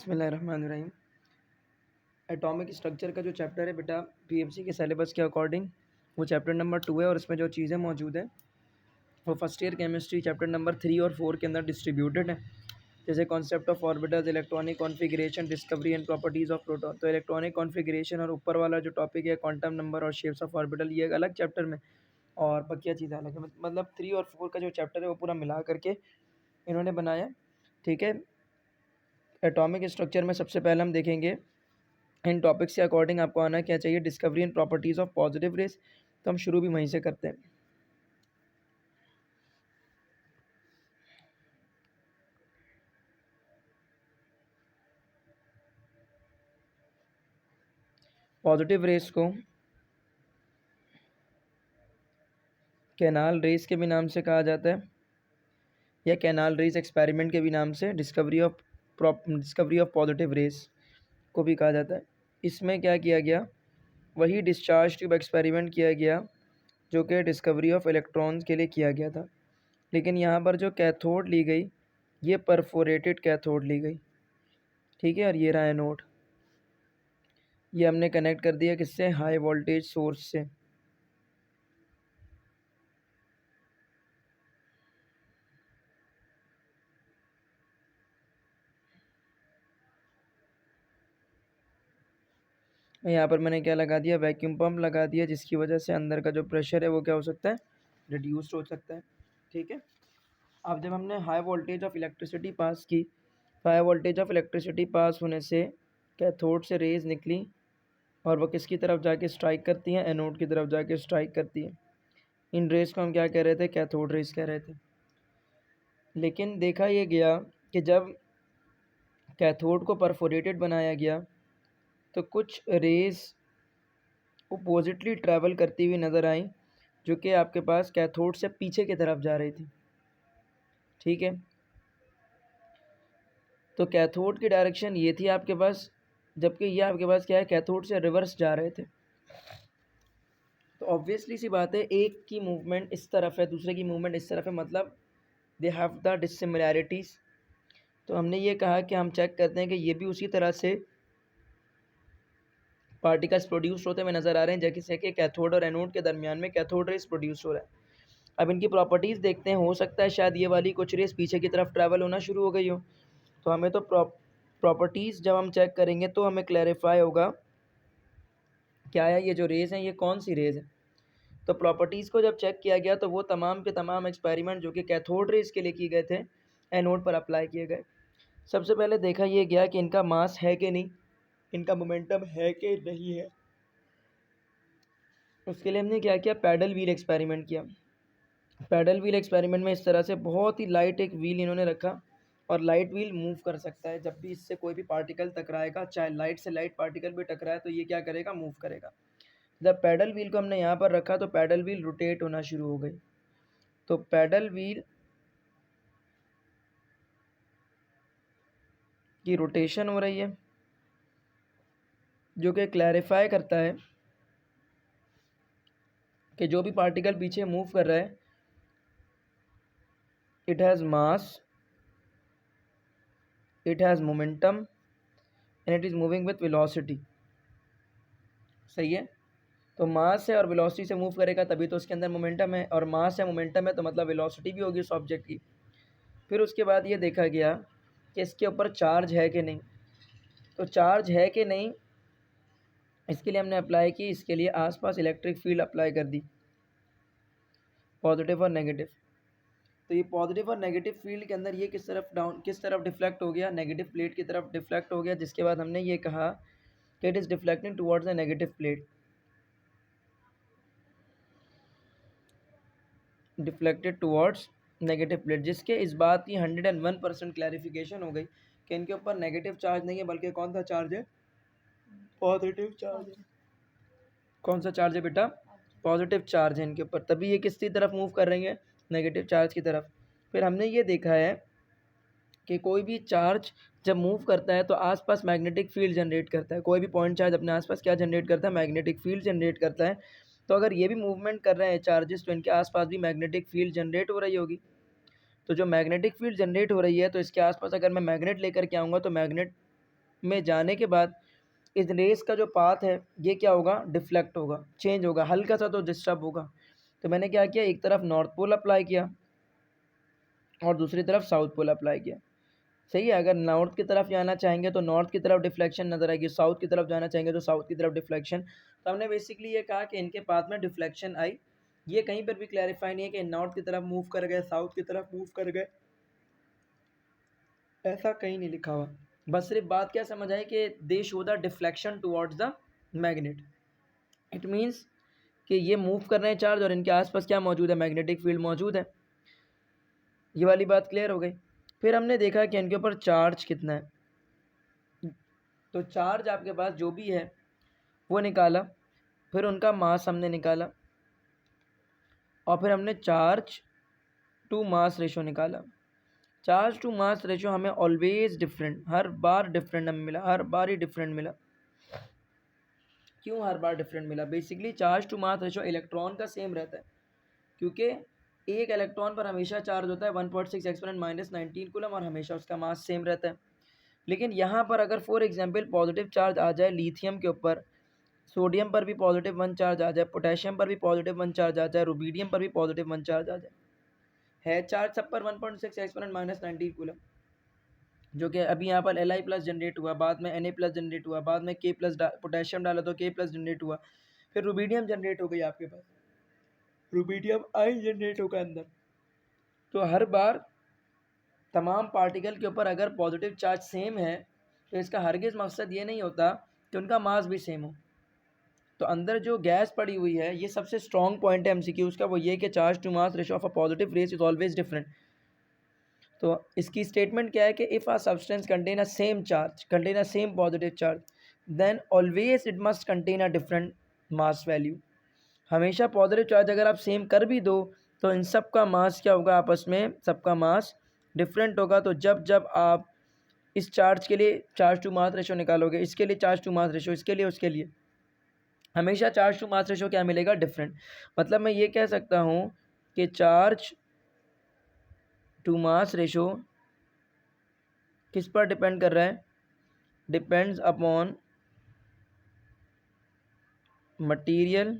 बिस्मिल्लाहिर्रहमानिर्रहीम। Atomic structure का जो चैप्टर है बेटा पीएमसी के सिलेबस के अकॉर्डिंग वो चैप्टर नंबर 2 है और इसमें जो चीज़ें मौजूद हैं वो first year chemistry chapter number 3 और 4 के अंदर डिस्ट्रीब्यूटेड है। जैसे concept of orbitals, electronic configuration, discovery and properties of proton. तो इलेक्ट्रॉनिक कॉन्फ़िगरेशन और ऊपर वाला जो टॉपिक है क्वांटम नंबर और शेप्स ऑफ ऑर्बिटल, ये एक अलग चैप्टर में और बकिया चीज़ें अलग है। मतलब 3 और 4 का जो चैप्टर है वो पूरा मिला करके इन्होंने बनाया। ठीक है, एटॉमिक स्ट्रक्चर में सबसे पहले हम देखेंगे इन टॉपिक्स के अकॉर्डिंग आपको आना क्या चाहिए, discovery and properties of positive rays. तो हम शुरू भी वहीं से करते हैं। पॉजिटिव रेस को कैनाल रेस के भी नाम से कहा जाता है या कैनाल रेस एक्सपेरिमेंट के भी नाम से डिस्कवरी ऑफ पॉजिटिव रेस को भी कहा जाता है। इसमें क्या किया गया, वही डिस्चार्ज ट्यूब एक्सपेरिमेंट किया गया जो कि डिस्कवरी ऑफ इलेक्ट्रॉन्स के लिए किया गया था। लेकिन यहाँ पर जो कैथोड ली गई ये परफोरेटेड कैथोड ली गई। ठीक है, और ये रहा एनोड, ये हमने कनेक्ट कर दिया किससे, हाई वोल्टेज सोर्स से। यहाँ पर मैंने क्या लगा दिया, वैक्यूम पंप लगा दिया, जिसकी वजह से अंदर का जो प्रेशर है वो क्या हो सकता है, रिड्यूस्ड हो सकता है। ठीक है, अब जब हमने high voltage of electricity pass की, high voltage of electricity pass होने से कैथोड से रेज निकली और वो किसकी तरफ जाके स्ट्राइक करती हैं, एनोड की तरफ जाके स्ट्राइक करती हैं। इन रेस को हम क्या कह रहे थे, कैथोड रेस कह रहे थे। लेकिन देखा ये गया कि जब कैथोड को परफोरेटेड बनाया गया तो कुछ रेस अपोजिटली ट्रैवल करती हुई नज़र आई जो कि आपके पास कैथोड से पीछे की तरफ जा रही थी। ठीक है, तो कैथोड की डायरेक्शन ये थी आपके पास, जबकि ये आपके पास क्या है, कैथोड से रिवर्स जा रहे थे। तो ऑब्वियसली सी बात है, एक की मूवमेंट इस तरफ है, दूसरे की मूवमेंट इस तरफ है, मतलब दे हैव द डिसिमिलैरिटीज़। तो हमने ये कहा कि हम चेक करते हैं कि ये भी उसी तरह से पार्टिकल्स प्रोड्यूस होते हुए नज़र आ रहे हैं जैसे कि कैथोड और एनोड के दरमियान में कैथोड रेस प्रोड्यूस हो रहा है। अब इनकी प्रॉपर्टीज़ देखते हैं, हो सकता है शायद ये वाली कुछ रेस पीछे की तरफ ट्रैवल होना शुरू हो गई हो। तो हमें तो प्रॉपर्टीज़ जब हम चेक करेंगे तो हमें क्लैरिफाई होगा क्या है, ये जो रेस हैं ये कौन सी रेस है। तो प्रॉपर्टीज़ को जब चेक किया गया तो वो तमाम के तमाम एक्सपेरिमेंट जो कि कैथोड रेस के लिए किए गए थे एनोड पर अप्लाई किए गए। सबसे पहले देखा ये गया कि इनका मास है कि नहीं, इनका मोमेंटम है कि नहीं है। उसके लिए हमने क्या किया, पैडल व्हील एक्सपेरिमेंट किया। पैडल व्हील एक्सपेरिमेंट में इस तरह से बहुत ही लाइट एक व्हील इन्होंने रखा और लाइट व्हील मूव कर सकता है। जब भी इससे कोई भी पार्टिकल टकराएगा, चाहे लाइट से लाइट पार्टिकल भी टकराए, तो ये क्या करेगा, मूव करेगा। जब पैडल व्हील को हमने यहाँ पर रखा तो पैडल व्हील रोटेट होना शुरू हो गई। तो पैडल व्हील की रोटेशन हो रही है जो कि क्लैरिफाई करता है कि जो भी पार्टिकल पीछे मूव कर रहा है it has mass, it has momentum and it is moving with velocity. सही है, तो मास है और वेलोसिटी से मूव करेगा तभी तो उसके अंदर मोमेंटम है, और मास है मोमेंटम है तो मतलब वेलोसिटी भी होगी उस ऑब्जेक्ट की। फिर उसके बाद ये देखा गया कि इसके ऊपर चार्ज है कि नहीं। तो चार्ज है कि नहीं इसके लिए हमने अप्लाई की, इसके लिए आसपास इलेक्ट्रिक फील्ड अप्लाई कर दी, पॉजिटिव और नेगेटिव। तो ये पॉजिटिव और नेगेटिव फील्ड के अंदर ये किस तरफ डिफ्लेक्ट हो गया, नेगेटिव प्लेट की तरफ डिफ्लेक्ट हो गया, जिसके बाद हमने ये कहा कि it is deflecting towards the negative plate, deflected towards negative plate, जिसके इस बात की 101% क्लैरिफिकेशन हो गई कि इनके ऊपर नेगेटिव चार्ज नहीं है बल्कि कौन सा चार्ज है, पॉजिटिव चार्ज है। कौन सा चार्ज है बेटा, पॉजिटिव चार्ज है इनके ऊपर, तभी ये किसकी तरफ मूव कर रही है, नेगेटिव चार्ज की तरफ। फिर हमने ये देखा है कि कोई भी चार्ज जब मूव करता है तो आसपास मैग्नेटिक फील्ड जनरेट करता है। कोई भी पॉइंट चार्ज अपने आसपास क्या जनरेट करता है, मैग्नेटिक फील्ड जनरेट करता है। तो अगर ये भी मूवमेंट कर रहे हैं चार्जेस तो इनके आसपास भी मैग्नेटिक फील्ड जनरेट हो रही होगी। तो जो मैग्नेटिक फील्ड जनरेट हो रही है तो इसके आसपास अगर मैं मैग्नेट लेकर के आऊँगा तो मैग्नेट में जाने के बाद इस रेस का जो पाथ है ये क्या होगा, डिफ्लेक्ट होगा, चेंज होगा, हल्का सा तो डिस्टर्ब होगा। तो मैंने क्या किया, एक तरफ नॉर्थ पोल अप्लाई किया और दूसरी तरफ साउथ पोल अप्लाई किया। सही है, अगर नॉर्थ की तरफ जाना चाहेंगे तो नॉर्थ की तरफ डिफ्लेक्शन नजर आएगी, साउथ की तरफ जाना चाहेंगे तो साउथ की तरफ डिफ्लेक्शन। तो हमने बेसिकली ये कहा कि इनके पाथ में डिफ्लेक्शन आई। ये कहीं पर भी क्लैरिफाई नहीं है कि नॉर्थ की तरफ मूव कर गए, साउथ की तरफ मूव कर गए, ऐसा कहीं नहीं लिखा हुआ। बस सिर्फ बात क्या समझ आई कि दे show the deflection towards the magnet. It means कि ये मूव कर रहे हैं चार्ज और इनके आसपास क्या मौजूद है, मैग्नेटिक फील्ड मौजूद है। ये वाली बात क्लियर हो गई। फिर हमने देखा कि इनके ऊपर चार्ज कितना है, तो चार्ज आपके पास जो भी है वो निकाला, फिर उनका मास हमने निकाला और फिर हमने चार्ज टू मास रेशो निकाला। चार्ज टू मास रेशो हमें ऑलवेज डिफरेंट, हर बार डिफरेंट हमें मिला, हर बार ही डिफरेंट मिला। क्यों हर बार डिफरेंट मिला? Basically charge to mass ratio electron का सेम रहता है, क्योंकि एक इलेक्ट्रॉन पर हमेशा चार्ज होता है 1.6 एक्सपोनेंट -19 कूलम और हमेशा उसका मास सेम रहता है। लेकिन यहाँ पर अगर फॉर एग्जांपल पॉजिटिव चार्ज आ जाए लिथियम के ऊपर, सोडियम पर भी +1 चार्ज आ जाए, पोटेशियम पर भी +1 चार्ज आ जाए, रुबीडियम पर भी +1 चार्ज आ जाए, है चार्ज सब पर 1.6 एक्सपोनेंट -19 कूलम, जो कि अभी यहाँ पर Li+ जनरेट हुआ, बाद में Na+ जनरेट हुआ, बाद में K+ पोटेशियम डाला तो K+ जनरेट हुआ, फिर रुबीडियम जनरेट हो गई आपके पास, रुबीडियम आई जनरेट होगा अंदर। तो हर बार तमाम पार्टिकल के ऊपर अगर पॉजिटिव चार्ज सेम है तो इसका हरगिज़ मकसद ये नहीं होता कि उनका मास भी सेम हो। तो अंदर जो गैस पड़ी हुई है, ये सबसे स्ट्रॉन्ग पॉइंट है एमसीक्यूज़ का, वो ये कि charge to mass ratio of a positive rays is always different. तो इसकी स्टेटमेंट क्या है कि if a substance contain a same charge, contain a same positive charge, then always it must contain a different mass value. हमेशा positive charge अगर आप same कर भी दो तो इन सब का मास क्या होगा, आपस में सबका मास डिफरेंट होगा। तो जब जब आप इस चार्ज के लिए चार्ज टू मास रेशो निकालोगे, इसके लिए चार्ज टू मास रेशो, इसके लिए, उसके लिए, हमेशा चार्ज टू मास रेशो क्या मिलेगा, डिफरेंट। मतलब मैं ये कह सकता हूँ कि चार्ज टू मास रेशो किस पर डिपेंड कर रहा है, depends upon material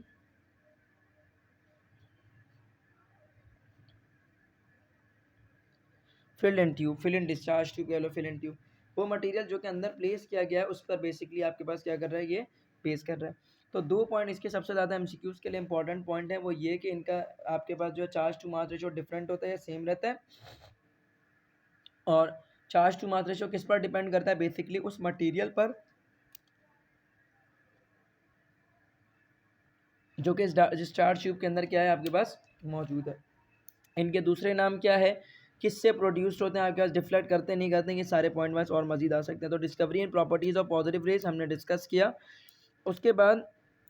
filled in tube, fill in discharge tube कह लो, फिल इन ट्यूब, वो मटेरियल जो कि अंदर प्लेस किया गया है उस पर बेसिकली आपके पास क्या कर रहा है, ये बेस कर रहा है। तो 2 पॉइंट इसके सबसे ज़्यादा एमसीक्यूज़ के लिए इंपॉर्टेंट पॉइंट है, वो ये कि इनका आपके पास जो charge to mass ratio different होता है, सेम रहता है। और चार्ज टू मास रेशो किस पर डिपेंड करता है, बेसिकली उस मटेरियल पर जो कि जिस चार्ज ट्यूब के अंदर क्या है आपके पास मौजूद है। इनके दूसरे नाम क्या है, किससे प्रोड्यूस्ड होते हैं आपके पास, डिफ्लेक्ट करते नहीं करते, ये सारे पॉइंट वाइज और मजीद आ सकते हैं। तो discovery and properties of positive raise हमने डिस्कस किया। उसके बाद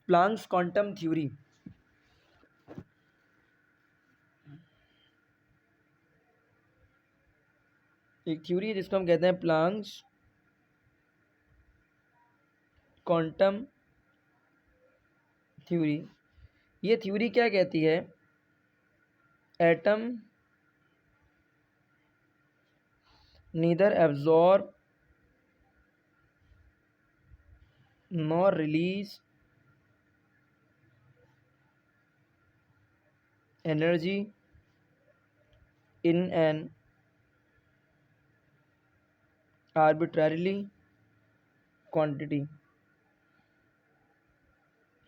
प्लांक्स क्वांटम थ्योरी, एक थ्योरी है जिसको हम कहते हैं प्लांक्स क्वांटम थ्योरी। ये थ्योरी क्या कहती है, atom neither absorb nor release energy in an arbitrarily quantity,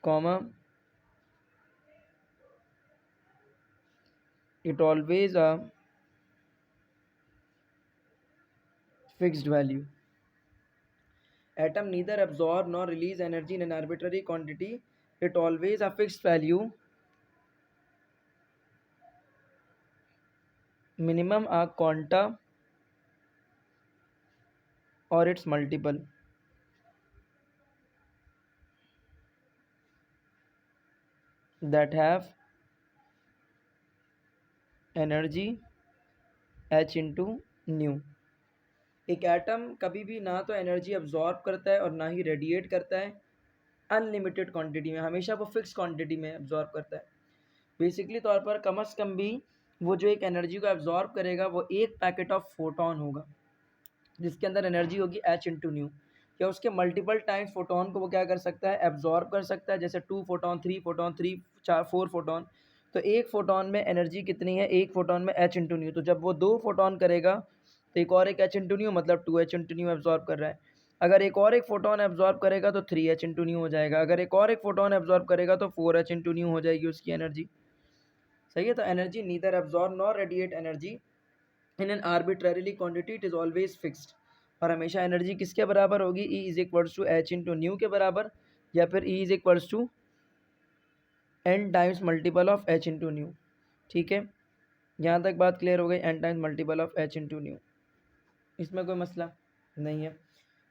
comma, it always a fixed value. Atom neither absorb nor release energy in an arbitrary quantity, it always a fixed value, minimum a quanta or its multiple, that have energy h into nu। एक atom कभी भी ना तो energy absorb करता है और ना ही radiate करता है अनलिमिटेड क्वांटिटी में, हमेशा वो फिक्स क्वांटिटी में अब्जॉर्ब करता है। बेसिकली तौर पर कम से कम भी वो जो एक एनर्जी को एब्जॉर्ब करेगा वो एक पैकेट ऑफ फोटोन होगा जिसके अंदर एनर्जी होगी h इंटू न्यू। या उसके मल्टीपल टाइम्स फोटोन को वो क्या कर सकता है, एब्जॉर्ब कर सकता है, जैसे 2 फोटोन, 3 फोटोन, 3 4 4 फोटोन। तो एक फोटोन में एनर्जी कितनी है, एक फोटोन में h इंटू न्यू। तो जब वो 2 फोटोन करेगा तो एक और एक h इंटू न्यू, मतलब 2h इंटू न्यू एब्जॉर्ब कर रहा है। अगर एक और एक फोटोन एब्जॉर्ब करेगा तो 3h इंटू न्यू हो जाएगा। अगर एक और एक फोटोन एब्जॉर्ब करेगा तो 4h इंटू न्यू हो जाएगी उसकी एनर्जी। सही है। तो energy neither absorb nor radiate energy in an arbitrarily quantity, it is always fixed. और हमेशा एनर्जी किसके बराबर होगी, E is equals to H into nu के बराबर, या फिर E is equals to n times multiple of h into nu. ठीक है, यहाँ तक बात क्लियर हो गई, n times multiple of h into nu, इसमें कोई मसला नहीं है।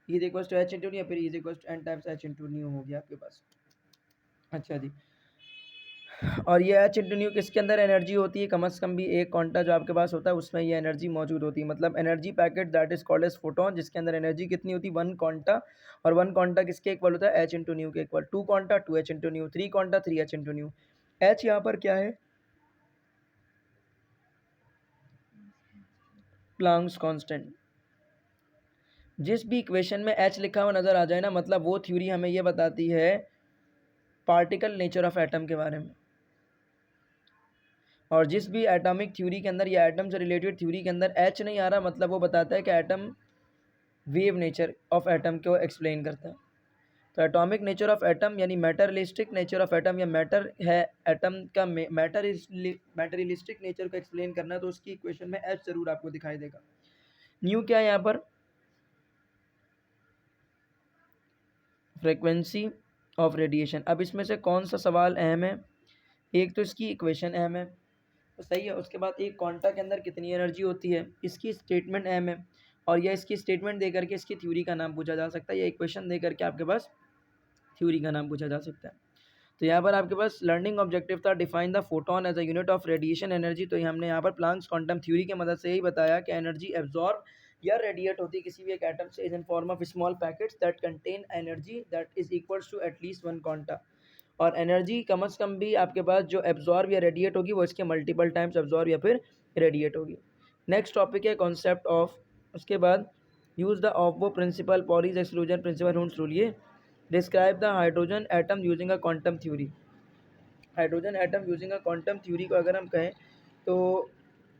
E is equals to H into nu या फिर E is equals to n times h into nu हो गया आपके पास। अच्छा जी, और ये एच इंटू न्यू किसके अंदर एनर्जी होती है, कम से कम भी एक क्वांटा जो आपके पास होता है उसमें ये एनर्जी मौजूद होती है। मतलब energy packet that is called as photon, जिसके अंदर एनर्जी कितनी होती है, 1 क्वांटा। और 1 क्वांटा किसके इक्वल होता है, एच इंटू न्यू के equal. 2 quanta 2h into new, 3 quanta 3h into new. H यहाँ पर क्या है, प्लांक्स कांस्टेंट। जिस भी इक्वेशन में एच लिखा हुआ नजर आ जाए ना, मतलब वो थ्योरी हमें ये बताती है पार्टिकल नेचर ऑफ एटम के बारे में। और जिस भी एटॉमिक थ्योरी के अंदर या एटम से रिलेटेड थ्योरी के अंदर एच नहीं आ रहा, मतलब वो बताता है कि atom wave nature of atom को एक्सप्लेन करता है। तो एटॉमिक नेचर ऑफ एटम यानी मैटरलिस्टिक नेचर ऑफ एटम, या मैटर है एटम का मैटरिलिस्टिक नेचर को एक्सप्लेन करना है, तो उसकी इक्वेशन में एच जरूर आपको दिखाई देगा। न्यू क्या है यहाँ पर, फ्रीक्वेंसी ऑफ रेडिएशन। अब इसमें से कौन सा सवाल अहम है, एक तो इसकी इक्वेशन अहम है, तो सही है। उसके बाद एक क्वांटा के अंदर कितनी एनर्जी होती है, इसकी स्टेटमेंट अहम है। और यह इसकी स्टेटमेंट दे करके इसकी थ्योरी का नाम पूछा जा सकता है, या इक्वेशन दे करके आपके पास थ्योरी का नाम पूछा जा सकता है। तो यहाँ पर आपके पास लर्निंग ऑब्जेक्टिव था define the photon as a unit of radiation energy. तो हमने यहाँ पर प्लांक्स क्वांटम थ्योरी की मदद से यही बताया कि एनर्जी एब्जॉर्ब या रेडिएट होती है किसी भी एक एटम से in form of small packets that contain energy that is equals to at least 1 quanta. और एनर्जी कम से कम भी आपके पास जो एब्जॉर्ब या रेडिएट होगी वो इसके मल्टीपल टाइम्स एब्जॉर्ब या फिर रेडिएट होगी। नेक्स्ट टॉपिक है कॉन्सेप्ट ऑफ, उसके बाद use the Aufbau principle, Pauli's exclusion principle, Hund's rule. ये describe the hydrogen atom using a quantum theory. Hydrogen atom using a quantum theory को अगर हम कहें तो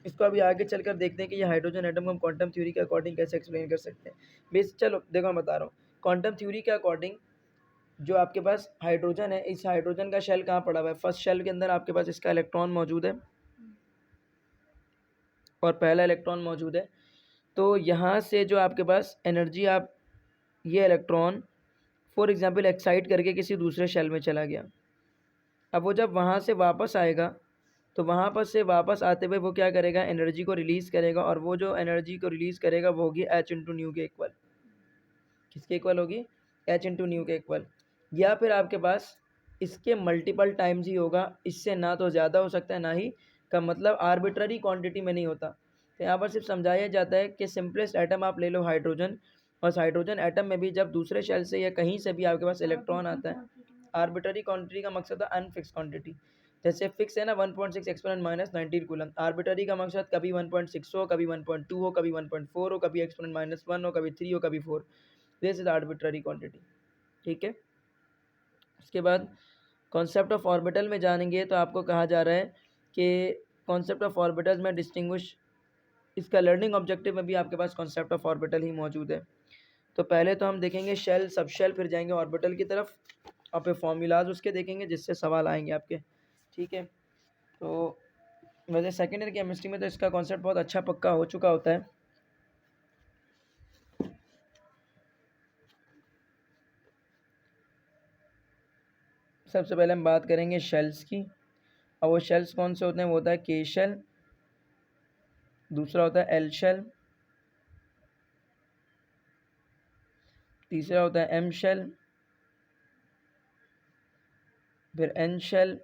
इसको अभी आगे चलकर देखते हैं कि ये हाइड्रोजन एटम को हम क्वांटम थ्योरी के अकॉर्डिंग कैसे एक्सप्लेन कर सकते हैं। बेस चलो देखो मैं बता रहा हूँ, क्वांटम थ्योरी के अकॉर्डिंग जो आपके पास हाइड्रोजन है, इस हाइड्रोजन का शेल कहाँ पड़ा हुआ है, फर्स्ट शेल के अंदर आपके पास इसका इलेक्ट्रॉन मौजूद है और पहला इलेक्ट्रॉन मौजूद है। तो यहाँ से जो आपके पास एनर्जी, आप ये इलेक्ट्रॉन फॉर एग्जांपल एक्साइट करके किसी दूसरे शेल में चला गया। अब वो जब वहाँ से वापस आएगा तो वहाँ पर से वापस आते हुए वो क्या करेगा, एनर्जी को रिलीज़ करेगा, और वो जो एनर्जी को रिलीज़ करेगा वो होगी एच इंटू न्यू के इक्वल। किसके इक्वल होगी, एच इंटू न्यू के इक्वल। या फिर आपके पास इसके मल्टीपल टाइम्स ही होगा, इससे ना तो ज़्यादा हो सकता है ना ही कम, मतलब आर्बिट्ररी क्वांटिटी में नहीं होता। तो यहाँ पर सिर्फ समझाया जाता है कि सिंपलेस्ट एटम आप ले लो हाइड्रोजन, और हाइड्रोजन एटम में भी जब दूसरे शेल से या कहीं से भी आपके पास इलेक्ट्रॉन आता है, आर्बिट्ररी क्वांटिटी का मकसद है अनफिक्स क्वांटिटी। जैसे फिक्स है ना 1.6 एक्सपोनेंट माइनस 19 कूलम, आर्बिट्ररी का मकसद कभी 1.6 हो, कभी 1.2 हो, कभी 1.4 हो, कभी एक्सपोनेंट माइनस 1 हो, कभी 3 हो, कभी 4। This is arbitrary quantity. ठीक है, उसके बाद कॉन्सेप्ट ऑफ ऑर्बिटल में जानेंगे तो आपको कहा जा रहा है कि कॉन्सेप्ट ऑफ ऑर्बिटल में डिस्टिंग्विश, इसका लर्निंग ऑब्जेक्टिव में भी आपके पास कॉन्सेप्ट ऑफ ऑर्बिटल ही मौजूद है। तो पहले तो हम देखेंगे शेल, सब शेल, फिर जाएंगे ऑर्बिटल की तरफ और फिर फॉर्मूलाज उसके देखेंगे जिससे सवाल आएंगे आपके। ठीक है, तो वैसे सेकेंड ईयर केमिस्ट्री में तो इसका कॉन्सेप्ट बहुत अच्छा पक्का हो चुका होता है। सबसे पहले हम बात करेंगे शेल्स की, और वो शेल्स कौन से होते हैं, वो होता है के शेल, दूसरा होता है एल शेल, तीसरा होता है एम शेल, फिर N shell,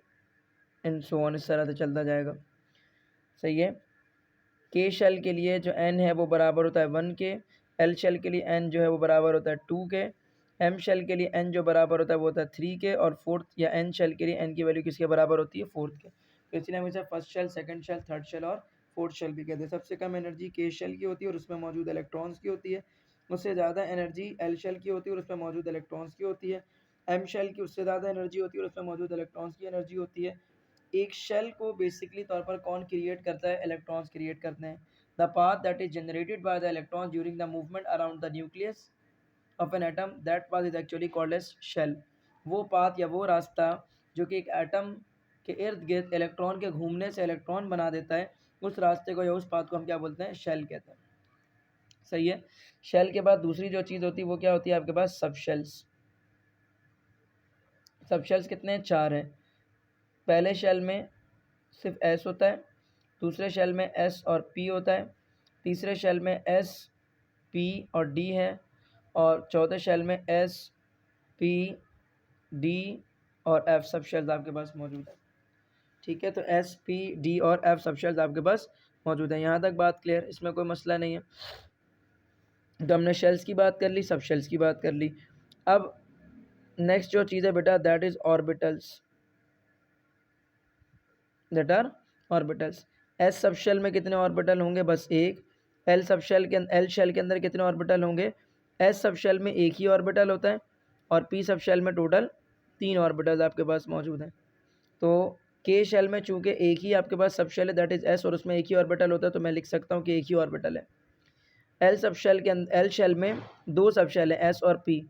and so on, इस तरह से चलता जाएगा। सही है, के शेल के लिए जो एन है वो बराबर होता है 1 के, एल शेल के लिए एन जो है वो बराबर होता है 2 के, एम शेल के लिए एन जो बराबर होता है वो होता है 3 के, और फोर्थ या एन शेल के लिए एन की वैल्यू किसके बराबर होती है, 4 के। तो इसलिए हम इसे first shell, second shell, third shell और फोर्थ शेल भी कहते हैं। सबसे कम एनर्जी के शेल की होती है और उसमें मौजूद इलेक्ट्रॉन्स की होती है, उससे ज़्यादा एनर्जी एल शेल की होती है और उसमें मौजूद इलेक्ट्रॉन्स की होती है। एम शेल की उससे ज़्यादा एनर्जी होती है और उसमें मौजूद इलेक्ट्रॉन्स की एनर्जी होती है। एक शेल को बेसिकली तौर पर कौन क्रिएट करता है? इलेक्ट्रॉन्स क्रिएट करते हैं। The path that is generated by the electrons during the movement around the nucleus of an atom, that path is actually called as shell. वो पाथ या वो रास्ता जो कि एक एटम के इर्द गिर्द इलेक्ट्रॉन के घूमने से इलेक्ट्रॉन बना देता है, उस रास्ते को या उस पाथ को हम क्या बोलते हैं? शेल कहते हैं। सही है। शेल के बाद दूसरी जो चीज़ होती है वो क्या होती है आपके पास? सब शेल्स। सब शेल्स कितने हैं? 4 हैं। पहले शेल में सिर्फ एस होता है, दूसरे शेल में एस और पी होता है, तीसरे शेल में एस पी और डी है, और चौथे शेल में एस पी डी और एफ सब शेल्स आपके पास मौजूद है। ठीक है, तो एस पी डी और एफ सब शेल्स आपके पास मौजूद है। यहाँ तक बात क्लियर? इसमें कोई मसला नहीं है। तो हमने शेल्स की बात कर ली, सब शेल्स की बात कर ली। अब नेक्स्ट जो चीज़ है बेटा, that is orbitals. That are orbitals. S sub shell में कितने ऑर्बिटल होंगे? बस एक। एल शेल के अंदर कितने ऑर्बिटल होंगे? एस सब शेल में एक ही ऑर्बिटल होता है और पी सब शेल में टोटल 3 ऑर्बिटल आपके पास मौजूद हैं। तो के शेल में चूंकि एक ही आपके पास सब शेल है दैट इज एस और उसमें एक ही ऑर्बिटल होता है, तो मैं लिख सकता हूँ कि एक ही ऑर्बिटल है। एल शेल में 2 सब शेल है एस और पी,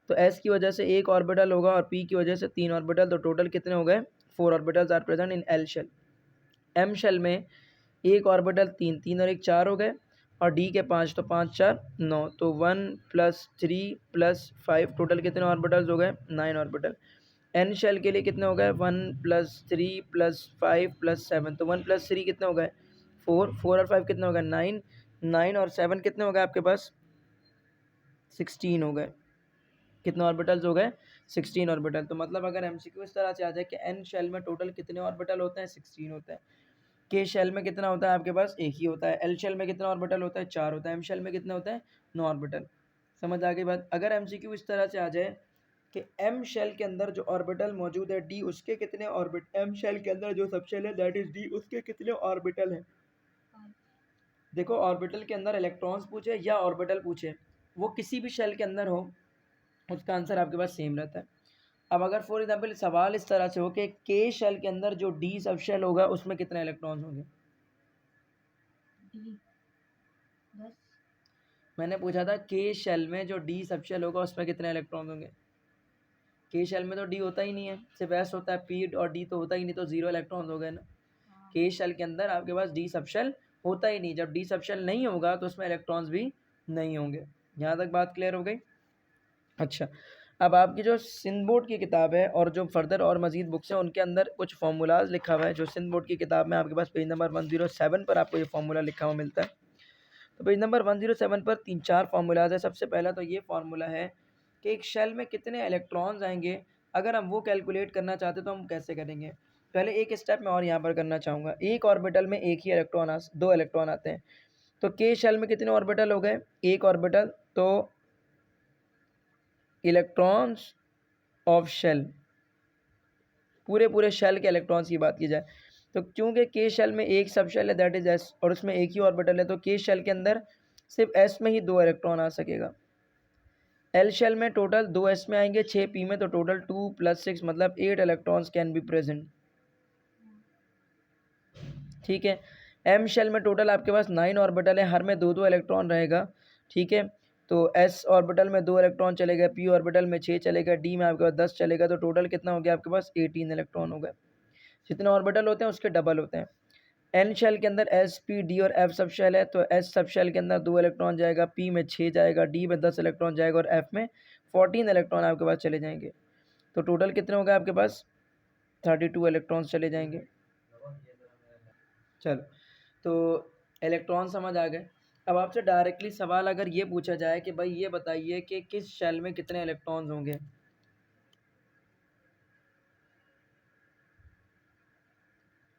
तो एस की वजह से एक ऑर्बिटल होगा और पी की वजह से 3 ऑर्बिटल, तो टोटल कितने हो गए? 4 orbitals are present in L shell. M shell में एक ऑर्बिटल 3, 3 और 1 4 हो गए, और डी के 5, तो 5 4 9, तो 1 + 3 + 5 टोटल कितने ऑर्बिटल्स हो गए? 9 ऑर्बिटल। एन शेल के लिए कितने हो गए? 1 + 3 + 5 + 7, तो 1 + 3 कितने हो गए? 4, 4 और 5 कितने हो गए? 9, 9 और 7 कितने हो गए आपके पास? 16 हो गए। कितने ऑर्बिटल्स हो गए? 16 ऑर्बिटल। तो मतलब अगर एमसीक्यू इस तरह से आ जाए कि एन शेल में टोटल कितने ऑर्बिटल होते हैं? 16 होते हैं। के शेल में कितना होता है आपके पास? एक ही होता है। एल शेल में कितना ऑर्बिटल होता है? 4 होता है। एम शेल में कितने होते हैं? 9 ऑर्बिटल। समझ आ गई बात? अगर एमसीक्यू इस तरह से आ जाए कि एम शेल के अंदर जो ऑर्बिटल मौजूद है डी, उसके कितने ऑर्बिट एम शेल के अंदर जो सब शेल है दैट इज डी, उसके कितने ऑर्बिटल हैं? देखो, ऑर्बिटल के अंदर इलेक्ट्रॉन्स पूछे या ऑर्बिटल पूछे, वो किसी भी शेल के अंदर हो, उसका आंसर आपके पास सेम रहता है। अब अगर फॉर एग्जाम्पल सवाल इस तरह से हो कि के शेल के अंदर जो डी सब शेल होगा उसमें कितने इलेक्ट्रॉन्स होंगे? मैंने पूछा था के शेल में जो डी सब शेल होगा उसमें कितने इलेक्ट्रॉन्स होंगे? के शेल में तो डी होता ही नहीं है, सिर्फ एस होता है, पी और डी तो होता ही नहीं, तो 0 इलेक्ट्रॉन्स हो गए ना। के शेल के अंदर आपके पास डी सब शेल होता ही नहीं, जब डी सब शेल नहीं होगा तो उसमें इलेक्ट्रॉन्स भी नहीं होंगे। यहाँ तक बात क्लियर हो गई? अच्छा, अब आपकी जो सिंध बोर्ड की किताब है और जो फर्दर और मजीद बुक्स हैं उनके अंदर कुछ फार्मूलाज लिखा हुआ है। जो सिंध बोर्ड की किताब में आपके पास पेज नंबर 107 पर आपको ये फार्मूला लिखा हुआ मिलता है। तो पेज नंबर 107 पर 3-4 फार्मूलाज है। सबसे पहला तो ये फार्मूला है कि एक शेल में कितने इलेक्ट्रॉन्स आएंगे। अगर हम वो कैलकुलेट करना चाहते तो हम कैसे करेंगे? पहले एक स्टेप मैं और यहाँ पर करना चाहूँगा। एक ऑर्बिटल में एक ही इलेक्ट्रॉन 2 इलेक्ट्रॉन आते हैं, तो के शेल में कितने ऑर्बिटल हो गए? एक ऑर्बिटल। तो इलेक्ट्रॉन्स ऑफ शेल, पूरे शेल के इलेक्ट्रॉन्स की बात की जाए तो क्योंकि के शेल में एक सब शेल है दैट इज एस और उसमें एक ही ऑर्बिटल है, तो के शेल के अंदर सिर्फ एस में ही 2 इलेक्ट्रॉन आ सकेगा। एल शेल में टोटल 2 एस में आएंगे, 6 पी में, तो टोटल 2 + 6 मतलब 8 इलेक्ट्रॉन्स कैन बी प्रेजेंट। ठीक है। एम शेल में टोटल आपके पास 9 ऑर्बिटल है, हर में 2-2 इलेक्ट्रॉन रहेगा। ठीक है, तो एस ऑर्बिटल में 2 इलेक्ट्रॉन चलेगा, पी ऑर्बिटल में 6 चलेगा, डी में आपके पास 10 चलेगा, तो टोटल कितना हो गया आपके पास? 18 इलेक्ट्रॉन हो गए। जितने ऑर्बिटल होते हैं उसके डबल होते हैं। एन शेल के अंदर एस पी डी और एफ सब शेल है, तो एस सब शेल के अंदर 2 इलेक्ट्रॉन जाएगा, पी में 6 जाएगा, डी में 10 इलेक्ट्रॉन जाएगा और एफ में 14 इलेक्ट्रॉन आपके पास चले जाएंगे। तो टोटल कितने हो गए आपके पास? 32 इलेक्ट्रॉन्स चले जाएंगे। चलो, तो इलेक्ट्रॉन समझ आ गए। अब आपसे डायरेक्टली सवाल अगर ये पूछा जाए कि भाई ये बताइए कि किस शेल में कितने इलेक्ट्रॉन्स होंगे,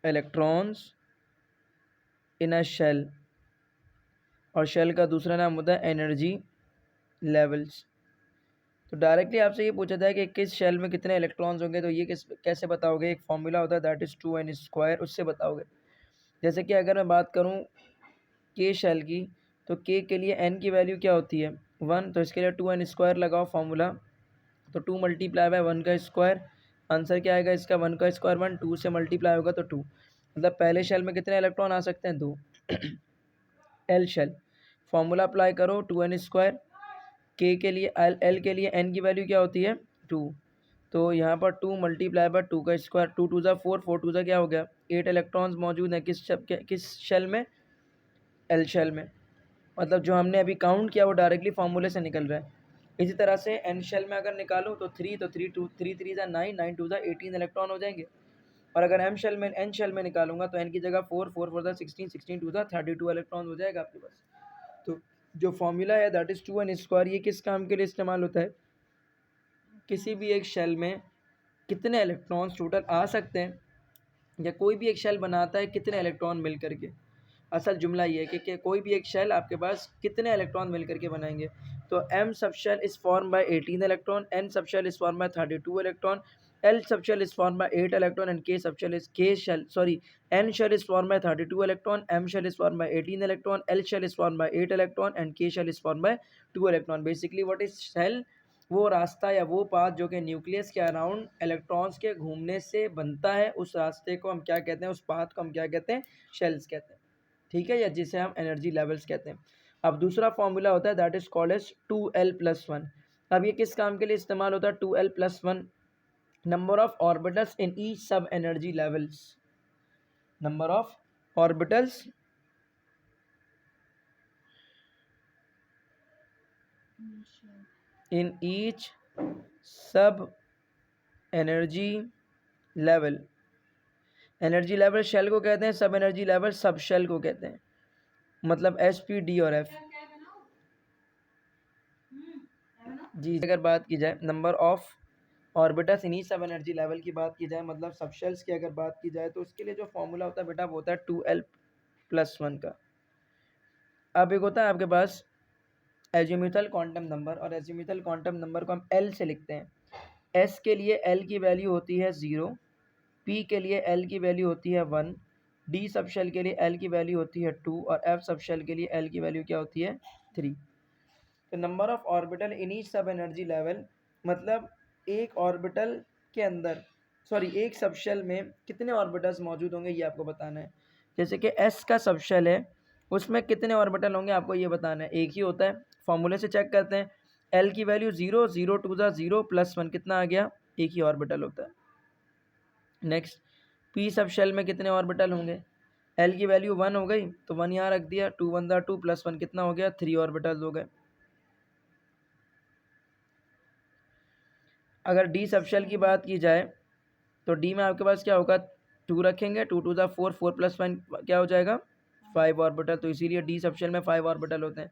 इलेक्ट्रॉन्स इन अ शेल, और शेल का दूसरा नाम होता है एनर्जी लेवल्स। तो डायरेक्टली आपसे ये पूछा जाए कि किस शेल में कितने इलेक्ट्रॉन्स होंगे, तो ये कैसे बताओगे? एक फॉर्मूला होता है दैट इज़ 2n², उससे बताओगे। जैसे कि अगर मैं बात करूँ के शेल की, तो के लिए एन की वैल्यू क्या होती है? 1, तो इसके लिए 2n² लगाओ फॉर्मूला, तो 2 मल्टीप्लाई बाय 1 का स्क्वायर, आंसर क्या आएगा इसका 1 का स्क्वायर 1, 2 से मल्टीप्लाई होगा तो 2, मतलब पहले शेल में कितने इलेक्ट्रॉन आ सकते हैं 2। एल शेल, फॉर्मूला अप्लाई करो 2n², के लिए एल के लिए एन की वैल्यू क्या होती है 2, तो यहाँ पर 2 मल्टीप्लाई बाय 2 का स्क्वायर, 2 2 ज़ा 4, 4 2 ज़ा क्या हो गया 8 इलेक्ट्रॉन्स मौजूद हैं किस शेल में, एल शेल में, मतलब जो हमने अभी काउंट किया वो डायरेक्टली फार्मूले से निकल रहा है। इसी तरह से एन शेल में अगर निकालो तो 3, तो 3 2 3 3 ज़ा 9, 9 2 ज़ा 18 इलेक्ट्रॉन हो जाएंगे, और अगर एन शेल में निकालूंगा तो एन की जगह 4, 4 4 ज़ा 16, 16 2 ज़ा 32 इलेक्ट्रॉन हो जाएगा आपके पास। तो जो फॉर्मूला है दैट इज़ 2n², ये किस काम के लिए इस्तेमाल होता है, किसी भी एक शेल में कितने इलेक्ट्रॉन्स टोटल आ सकते हैं, या कोई भी एक शेल बनाता है कितने इलेक्ट्रॉन मिल करके, असल जुमला ये है कि कोई भी एक शेल आपके पास कितने इलेक्ट्रॉन मिल करके बनाएंगे। तो M sub shell is form by 18 electron, N sub shell is form by 32 electron, L sub shell is form by 8 electron, and N shell is form by 32 electron, M shell is form by 18 electron, L shell is form by 8 electron, and K shell is form by 2 electron. Basically what is shell, वो रास्ता या वो path जो कि nucleus के around electrons के घूमने से बनता है, उस रास्ते को हम क्या कहते हैं, उस पाथ को हम क्या कहते हैं, शेल्स कहते हैं, ठीक है, या जिसे हम एनर्जी लेवल्स कहते हैं। अब दूसरा फॉर्मूला होता है that is called as 2l+1। अब ये किस काम के लिए इस्तेमाल होता है 2l+1, number of orbitals in each sub energy levels, number of orbitals in each sub energy level, energy level shell को कहते हैं, सब एनर्जी लेवल सब शेल को कहते हैं, मतलब एस पी डी और एफ। जी अगर बात की जाए number of orbitals in each sub energy level की बात की जाए, मतलब सब शेल्स की अगर बात की जाए, तो उसके लिए जो फॉर्मूला होता है बेटा वो होता है 2l+1 का। अब एक होता है आपके पास एजीम्यूथल क्वांटम नंबर, और एजीम्यूथल क्वांटम नंबर को हम एल से लिखते हैं। एस के लिए एल की वैल्यू होती है 0, पी के लिए एल की वैल्यू होती है 1, डी सब शेल के लिए एल की वैल्यू होती है 2, और एफ सब शेल के लिए एल की वैल्यू क्या होती है 3। तो number of orbital in each sub energy level, मतलब एक ऑर्बिटल के अंदर, सॉरी एक सब शेल में कितने ऑर्बिटल्स मौजूद होंगे ये आपको बताना है। जैसे कि एस का सब शेल है, उसमें कितने ऑर्बिटल होंगे आपको ये बताना है, एक ही होता है, फॉर्मूले से चेक करते हैं। एल की वैल्यू 0, 0 2 ज़ा 0 +1 कितना आ गया, एक ही ऑर्बिटल होता है। नेक्स्ट पी सब शेल में कितने ऑर्बिटल होंगे, एल की वैल्यू 1 हो गई तो 1 यहाँ रख दिया, 2 1 ज़ा 2 +1 कितना हो गया, 3 ऑर्बिटल्स हो गए। अगर डी सब शेल की बात की जाए तो डी में आपके पास क्या होगा, 2 रखेंगे, 2 2 ज़ा 4, 4 +1 क्या हो जाएगा 5 ऑर्बिटल, तो इसीलिए डी सब शेल में 5 ऑर्बिटल होते हैं।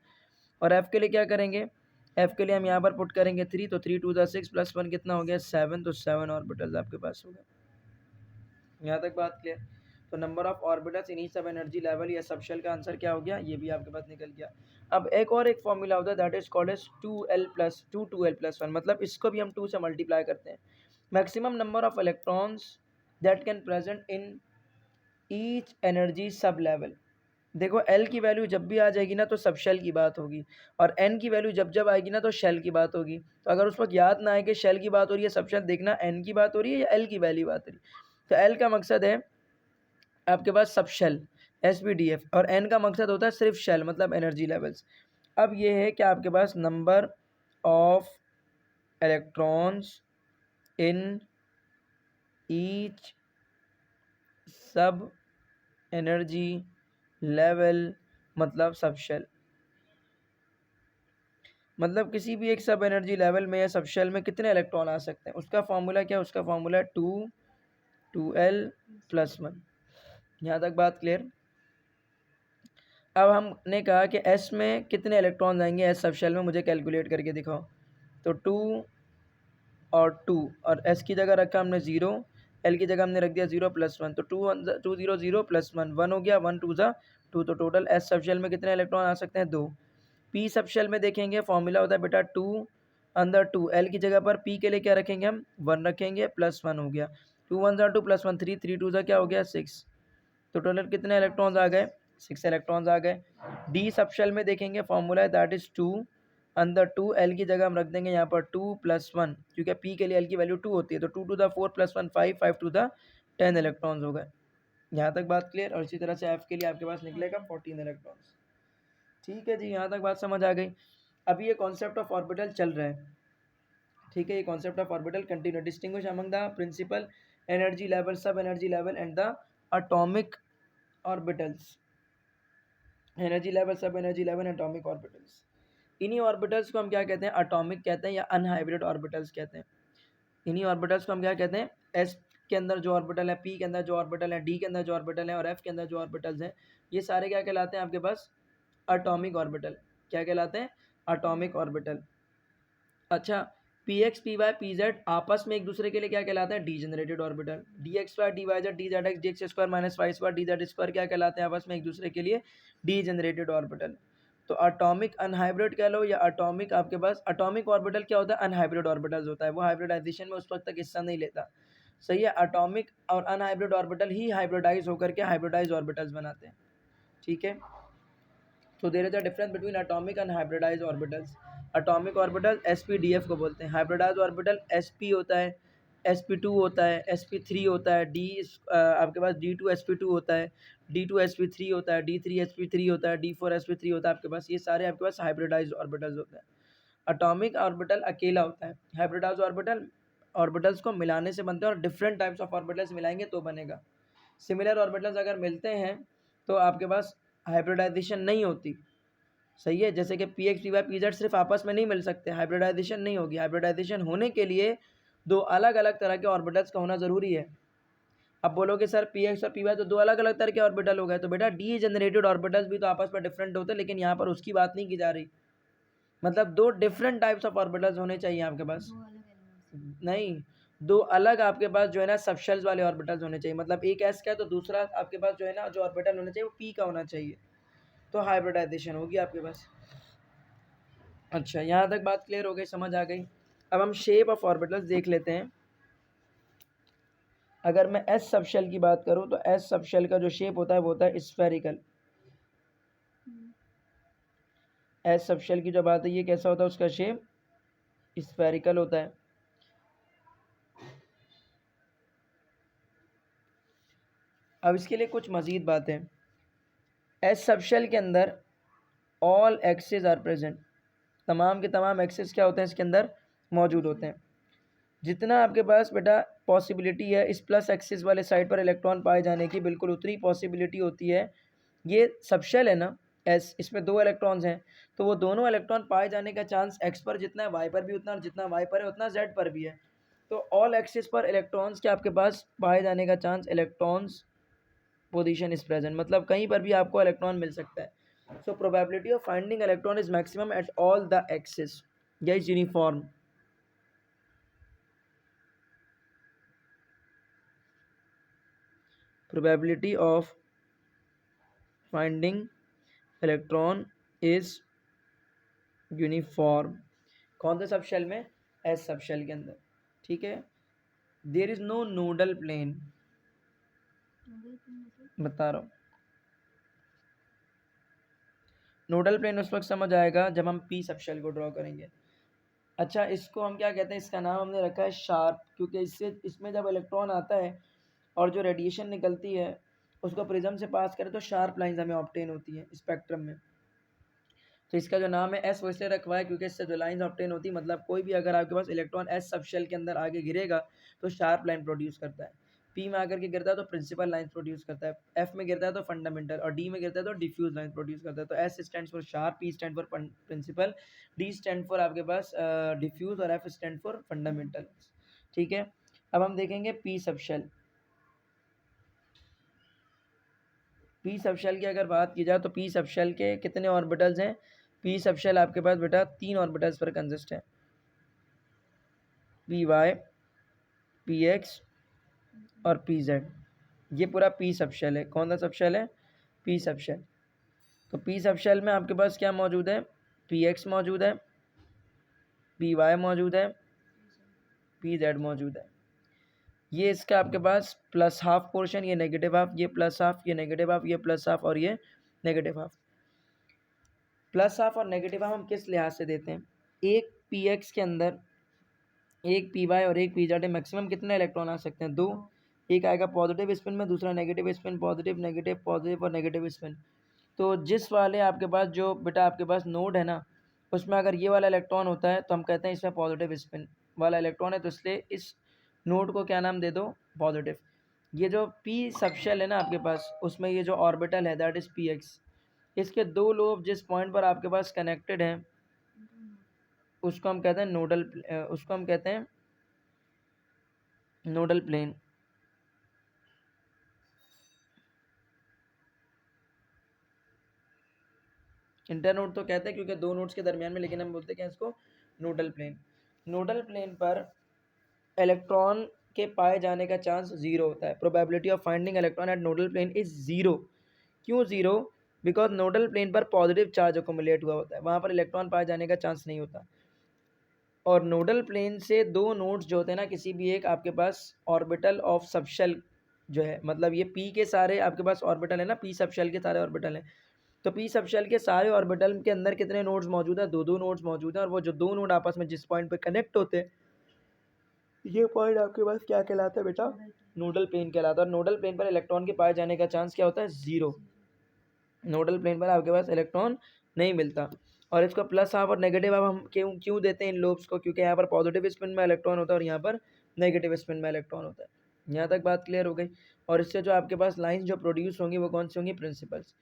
और एफ के लिए क्या करेंगे, एफ के लिए हम यहाँ पर पुट करेंगे 3, तो 3 2 ज़ा 6 +1 कितना हो गया 7, तो 7 ऑर्बिटल्स आपके पास हो गए। यहाँ तक बात क्लियर। तो number of orbitals in each sub energy level या सब शेल का आंसर क्या हो गया, ये भी आपके पास निकल गया। अब एक और एक फॉर्मूला होता है that is called as 2l+1, मतलब इसको भी हम 2 से मल्टीप्लाई करते हैं। Maximum number of electrons that can present in each energy sub level. देखो एल की वैल्यू जब भी आ जाएगी ना तो सब शेल की बात होगी, और एन की वैल्यू जब जब आएगी ना तो शेल की बात होगी। तो अगर उस वक्त याद ना आए कि शेल की बात हो रही है सब शेल, देखना एन की बात हो रही है या एल की वैल्यू बात हो रही है। तो एल का मकसद है आपके पास sub shell s p d f, और एन का मकसद होता है सिर्फ शेल मतलब एनर्जी लेवल्स। अब ये है कि आपके पास number of electrons in each sub energy level, मतलब सब शेल, मतलब किसी भी एक सब एनर्जी लेवल में या सब शेल में कितने इलेक्ट्रॉन आ सकते हैं, उसका फॉर्मूला क्या है, उसका फॉर्मूला है 2l+1। यहाँ तक बात क्लियर। अब हमने कहा कि एस में कितने इलेक्ट्रॉन आएंगे, एस सब शेल में मुझे कैलकुलेट करके दिखाओ। तो 2 और 2, और एस की जगह रखा हमने 0, एल की जगह हमने रख दिया 0 +1, तो 2 0 0 +1 1 हो गया, 1 2 ज़ा 2, तो टोटल एस सब शेल में कितने इलेक्ट्रॉन आ सकते हैं 2। पी सब शेल में देखेंगे फॉर्मूला होता है बेटा 2 अंदर 2, एल की जगह पर पी के लिए क्या रखेंगे हम 1 रखेंगे, +1 हो गया, 2 1 ज़ा 2 +1 3, 3 2 ज़ा क्या हो गया 6, तो टोटल कितने इलेक्ट्रॉन्स आ गए 6 इलेक्ट्रॉन्स आ गए। डी सब शेल में देखेंगे फॉर्मूला है दैट इज 2 अंदर 2, एल की जगह हम रख देंगे यहाँ पर 2+1, क्योंकि पी के लिए एल की वैल्यू 2 होती है, तो 2⁴ + 1 5, 5 इलेक्ट्रॉन्स हो गए। यहाँ तक बात क्लियर। और इसी तरह से एफ के लिए आपके पास निकलेगा 14 इलेक्ट्रॉन्स। ठीक है जी, यहाँ तक बात समझ आ गई। अभी ये कॉन्सेप्ट ऑफ ऑर्बिटल चल रहा है, ठीक है। ये concept of orbital continue, distinguish among the principal energy level, sub energy level and the atomic orbitals. Energy level, sub energy level, atomic orbitals. इन्हीं ऑर्बिटल्स को हम क्या कहते हैं? एटॉमिक कहते हैं या अनहाइब्रिड ऑर्बिटल्स कहते हैं। इन्हीं ऑर्बिटल्स को हम क्या कहते हैं? एस के अंदर जो ऑर्बिटल है, पी के अंदर जो ऑर्बिटल है, डी के अंदर जो ऑर्बिटल है और एफ के अंदर जो ऑर्बिटल्स हैं, ये सारे क्या कहलाते हैं आपके पास? Atomic orbital. क्या कहलाते हैं? Atomic orbital. अच्छा, p x, P Y, P z आपस में एक दूसरे के लिए क्या कहलाते हैं? Degenerated orbital. D x square, d y z, d z x, d x square minus y square, d z square क्या कहलाते हैं आपस में एक दूसरे के लिए? Degenerated orbital. तो एटॉमिक अनहाइब्रिड कह लो या एटॉमिक, आपके पास एटॉमिक ऑर्बिटल क्या होता है? अनहाइब्रिड ऑर्बिटल्स होता है, वो हाइब्रिडाइजेशन में उस वक्त तक हिस्सा नहीं लेता। सही है, एटॉमिक और अनहाइब्रिड ऑर्बिटल ही हाइब्रिडाइज होकर के हाइब्रिडाइज ऑर्बिटल्स बनाते हैं। ठीक है, तो there is a difference between atomic and hybridise orbitals. Atomic orbital sp-df को बोलते हैं, हाइब्रिडाइज ऑर्बिटल sp होता है, sp2 होता है, sp3 होता है, आपके पास d2 sp2 होता है, d2 sp3 होता है, d3 sp3 होता है, d4 sp3 होता है। आपके पास ये सारे आपके पास हाइब्रिडाइज ऑर्बिटल्स होते हैं। एटॉमिक ऑर्बिटल अकेला होता है, हाइब्रिडाइज ऑर्बिटल ऑर्बिटल्स को मिलाने से बनते हैं और डिफरेंट टाइप्स ऑफ ऑर्बिटल्स मिलाएंगे तो बनेगा। सिमिलर ऑर्बिटल्स अगर मिलते हैं तो आपके पास हाइब्रिडाइजेशन नहीं होती। सही है, जैसे कि P x, P Y, P Z सिर्फ आपस में नहीं मिल सकते, हाइब्रिडाइजेशन नहीं होगी। हाइब्रिडाइजेशन होने के लिए दो अलग अलग तरह के ऑर्बिटल्स का होना ज़रूरी है। अब बोलोगे सर पी एक्स और पी वाई तो दो अलग अलग तरह के ऑर्बिटल हो गए, तो बेटा डी जनरेटेड ऑर्बिटल्स भी तो आपस में डिफरेंट होते हैं, लेकिन यहाँ पर उसकी बात नहीं की जा रही। मतलब दो डिफरेंट टाइप्स ऑफ ऑर्बिटल्स होने चाहिए आपके पास, नहीं, दो अलग आपके पास जो है ना सबशेल्स वाले ऑर्बिटल्स होने चाहिए। मतलब एक एस का है तो दूसरा आपके पास जो है ना जो ऑर्बिटल होना चाहिए वो पी का होना चाहिए, तो हाइब्रिडाइजेशन होगी आपके पास। अच्छा, यहाँ तक बात क्लियर हो गई, समझ आ गई। अब हम शेप ऑफ ऑर्बिटल्स देख लेते हैं। अगर मैं एस सबशेल की बात करूँ तो एस सबशेल का जो शेप होता है वो होता है स्फेरिकल। एस सबशेल की जो बात है ये कैसा होता है? उसका शेप स्फेरिकल होता है। अब इसके लिए कुछ मज़ीद बातें। एस सबशेल के अंदर ऑल एक्सेस आर प्रेजेंट, तमाम के तमाम एक्सेस क्या होते हैं इसके अंदर? मौजूद होते हैं। जितना आपके पास बेटा पॉसिबिलिटी है इस प्लस एक्सिस वाले साइड पर इलेक्ट्रॉन पाए जाने की, बिल्कुल उतनी पॉसिबिलिटी होती है। ये सबशेल है ना एस, इसमें दो इलेक्ट्रॉन्स हैं, तो वो दोनों इलेक्ट्रॉन पाए जाने का चांस एक्स पर जितना है वाई पर भी उतना, और जितना वाई पर है उतना जेड पर भी है। तो ऑल एक्सिस पर इलेक्ट्रॉन्स के आपके पास पाए जाने का chance, electrons position is present, मतलब कहीं पर भी आपको इलेक्ट्रॉन मिल सकता है। So probability of finding electron is maximum at all the axis, या is uniform. probability of finding electron is uniform. कौन से सब शेल में? एस सब शेल के अंदर। ठीक है, there is no nodal plane, बता रहा हूँ। नोडल प्लेन उस वक्त समझ आएगा जब हम पी सब शेल को ड्रॉ करेंगे। अच्छा, इसको हम क्या कहते हैं? इसका नाम हमने रखा है शार्प, क्योंकि इसमें जब इलेक्ट्रॉन आता है और जो रेडिएशन निकलती है उसको प्रिज्म से पास करें तो शार्प लाइंस हमें ऑब्टेन होती है स्पेक्ट्रम में। तो इसका जो नाम है एस वो इसलिए रखवा है क्योंकि इससे जो लाइंस ऑब्टेन होती है, मतलब कोई भी अगर आपके पास इलेक्ट्रॉन एस सब शेल के अंदर आगे गिरेगा तो शार्प लाइन प्रोड्यूस करता है। पी में आकर के गिरता है तो प्रिंसिपल लाइन प्रोड्यूस करता है, एफ में गिरता है तो फंडामेंटल, और डी में गिरता है तो डिफ्यूज लाइन प्रोड्यूस करता है। तो S stand for sharp, P stand for principal, D stand for आपके पास डिफ्यूज, और एफ स्टैंड फॉर फंडामेंटल। ठीक है, अब हम देखेंगे पी सब शेल। पी सब शेल की अगर बात की जाए तो पी सब शेल के कितने ऑर्बिटल्स हैं? पी सब शेल आपके पास बेटा 3 ऑर्बिटल्स पर कंसिस्ट है, पी वाई, पी एक्स और पी जेड। ये पूरा पी सब शेल है। कौन सा सब शेल है? पी सब शेल। तो पी सब शेल में आपके पास क्या मौजूद है? पी एक्स मौजूद है, पी वाई मौजूद है, पी जेड मौजूद है। ये इसका आपके पास प्लस हाफ पोर्शन, ये नेगेटिव हाफ, ये प्लस हाफ, ये नेगेटिव हाफ, ये प्लस हाफ और ये नेगेटिव हाफ। प्लस हाफ और नेगेटिव हाफ हम किस लिहाज से देते हैं? एक पी एक्स के अंदर एक पी वाई और एक पी जेड, मैक्सिमम कितने इलेक्ट्रॉन आ सकते हैं? 2। एक आएगा पॉजिटिव स्पिन में, दूसरा negative spin, positive negative positive और नेगेटिव स्पिन। तो जिस वाले आपके पास जो बेटा आपके पास नोड है ना, उसमें अगर ये वाला इलेक्ट्रॉन होता है तो हम कहते हैं इसमें पॉजिटिव स्पिन वाला इलेक्ट्रॉन है, तो इसलिए इस नोड को क्या नाम दे दो? पॉजिटिव। ये जो पी सबशेल है ना आपके पास, उसमें ये जो ऑर्बिटल है दैट इज पी एक्स, इसके दो लोब जिस पॉइंट पर आपके पास कनेक्टेड हैं उसको हम कहते हैं नोडल, उसको हम कहते हैं नोडल प्लेन। इंटरनोड तो कहते हैं क्योंकि दो नोड्स के दरमियान में, लेकिन हम बोलते हैं इसको नोडल प्लेन। नोडल प्लेन पर इलेक्ट्रॉन के पाए जाने का चांस जीरो होता है। Probability of finding electron at nodal plane is zero. क्यों जीरो? बिकॉज नोडल प्लेन पर पॉजिटिव चार्ज अकोमुलेट हुआ होता है, वहाँ पर इलेक्ट्रॉन पाए जाने का चांस नहीं होता। और नोडल प्लेन से दो नोड्स जो होते हैं ना किसी भी एक आपके पास ऑर्बिटल ऑफ सबशेल जो है, मतलब ये पी के सारे आपके पास ऑर्बिटल है ना, पी सबशेल के सारे ऑर्बिटल हैं, तो पी सबशेल के सारे ऑर्बिटल के अंदर कितने नोड्स मौजूद है? दो दो नोड्स मौजूद हैं। और वो जो दो नोड आपस में जिस पॉइंट पे कनेक्ट होते हैं, ये पॉइंट आपके पास क्या कहलाता है बेटा? नोडल प्लेन कहलाता है। और नोडल प्लेन पर इलेक्ट्रॉन के पाए जाने का चांस क्या होता है? जीरो। नोडल प्लेन पर आपके पास इलेक्ट्रॉन नहीं मिलता। और इसको प्लस हाफ और नेगेटिव हाफ हम क्यों क्यों देते हैं इन लोब्स को? क्योंकि यहाँ पर पॉजिटिव स्पिन में इलेक्ट्रॉन होता है और यहाँ पर नेगेटिव स्पिन में इलेक्ट्रॉन होता है। यहाँ तक बात क्लियर हो गई। और इससे जो आपके पास लाइंस जो प्रोड्यूस होंगी वो कौन सी होंगी? प्रिंसिपल्स।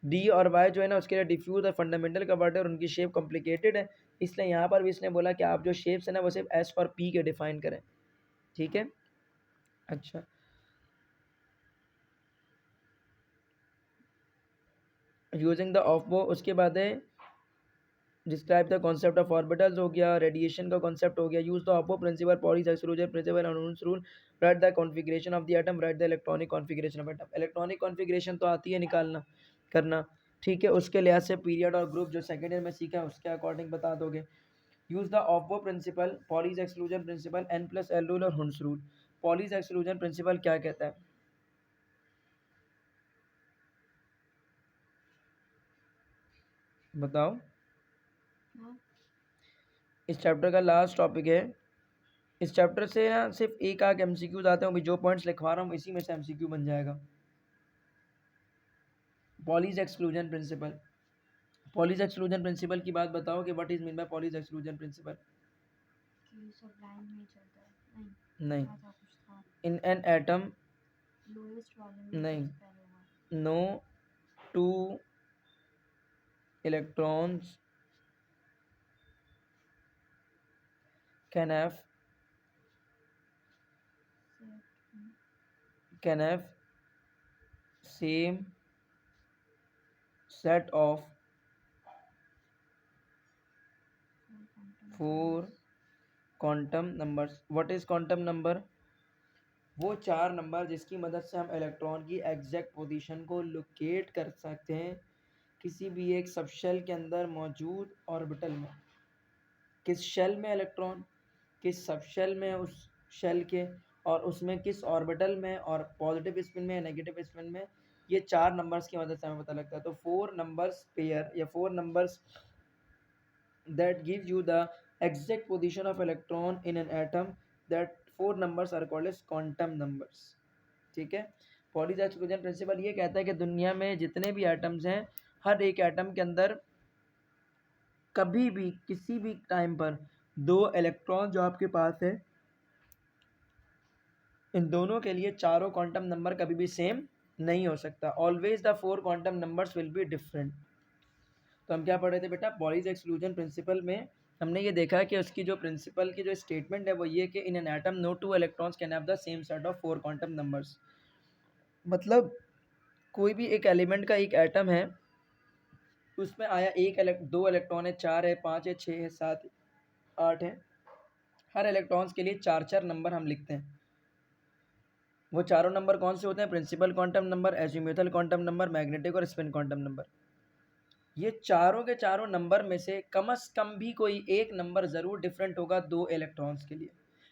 डी और वाई जो है ना उसके लिए डिफ्यूज और फंडामेंटल कवर्ड है और उनकी शेप कॉम्प्लिकेटेड है, इसलिए यहाँ पर भी इसने बोला कि आप जो शेप्स है ना वो सिर्फ एस और पी के डिफाइन करें। ठीक है, अच्छा। यूजिंग द ऑफ बो, उसके बाद है describe the concept of orbitals हो गया, रेडिएशन का कॉन्सेप्ट हो गया, use the Aufbau principle, Pauli's exclusion principle, Hund's rule, write the configuration of the atom, write the electronic configuration of atom. Electronic configuration तो आती है निकालना करना, ठीक है, उसके लिहाज से पीरियड और ग्रुप जो सेकेंड ईयर में सीखा है उसके अकॉर्डिंग बता दोगे। Use the Aufbau principle, Pauli's exclusion principle, n plus l rule और Hund's rule. Pauli's exclusion principle क्या कहता है बताओ? इस चैप्टर का लास्ट टॉपिक है। इस चैप्टर से ना सिर्फ एक आध एमसीक्यूज आते हैं, जो पॉइंट्स लिखवा रहा हूँ इसी में से एमसीक्यू बन जाएगा। Pauli's exclusion principle, Pauli's exclusion principle की बात बताओ कि what is mean by Pauli's exclusion principle? नहीं। इन एन एटम, नहीं, no two electrons can have same set of 4 quantum numbers. What is quantum number? वो 4 number जिसकी मदद से हम इलेक्ट्रॉन की एग्जैक्ट पोजीशन को लोकेट कर सकते हैं किसी भी एक सबशेल के अंदर मौजूद ऑर्बिटल में। किस शेल में इलेक्ट्रॉन, किस सबशेल में उस शेल के, और उसमें किस ऑर्बिटल में, और पॉजिटिव स्पिन में, नेगेटिव स्पिन में, ये 4 नंबर्स की मदद से हमें पता लगता है। तो 4 नंबर्स पेयर या 4 numbers that gives you the exact position of electron in an atom, that 4 numbers are called as quantum numbers। ठीक है, पॉलीज एक्सक्लूजन प्रिंसिपल ये कहता है कि दुनिया में जितने भी एटम्स हैं, हर एक एटम के अंदर कभी भी किसी भी टाइम पर 2 इलेक्ट्रॉन जो आपके पास है, इन दोनों के लिए चारों क्वांटम नंबर कभी भी सेम नहीं हो सकता। Always the 4 quantum numbers will be different. तो हम क्या पढ़ रहे थे बेटा? पॉलीज एक्सक्लूजन प्रिंसिपल में हमने ये देखा कि उसकी जो प्रिंसिपल की जो स्टेटमेंट है वो ये कि in an atom no two electrons can have the same set of 4 quantum numbers. मतलब कोई भी एक एलिमेंट का एक एटम है, उसमें आया दो इलेक्ट्रॉन है, 4 है, 5 है, 6 है, 7 8 है, हर इलेक्ट्रॉन्स के लिए 4 नंबर हम लिखते हैं। वो चारों नंबर कौन से होते हैं? Principal quantum number, azimuthal quantum number, magnetic और स्पिन क्वांटम नंबर। ये चारों के चारों नंबर में से कम भी कोई एक नंबर ज़रूर डिफरेंट होगा 2 इलेक्ट्रॉन्स के लिए।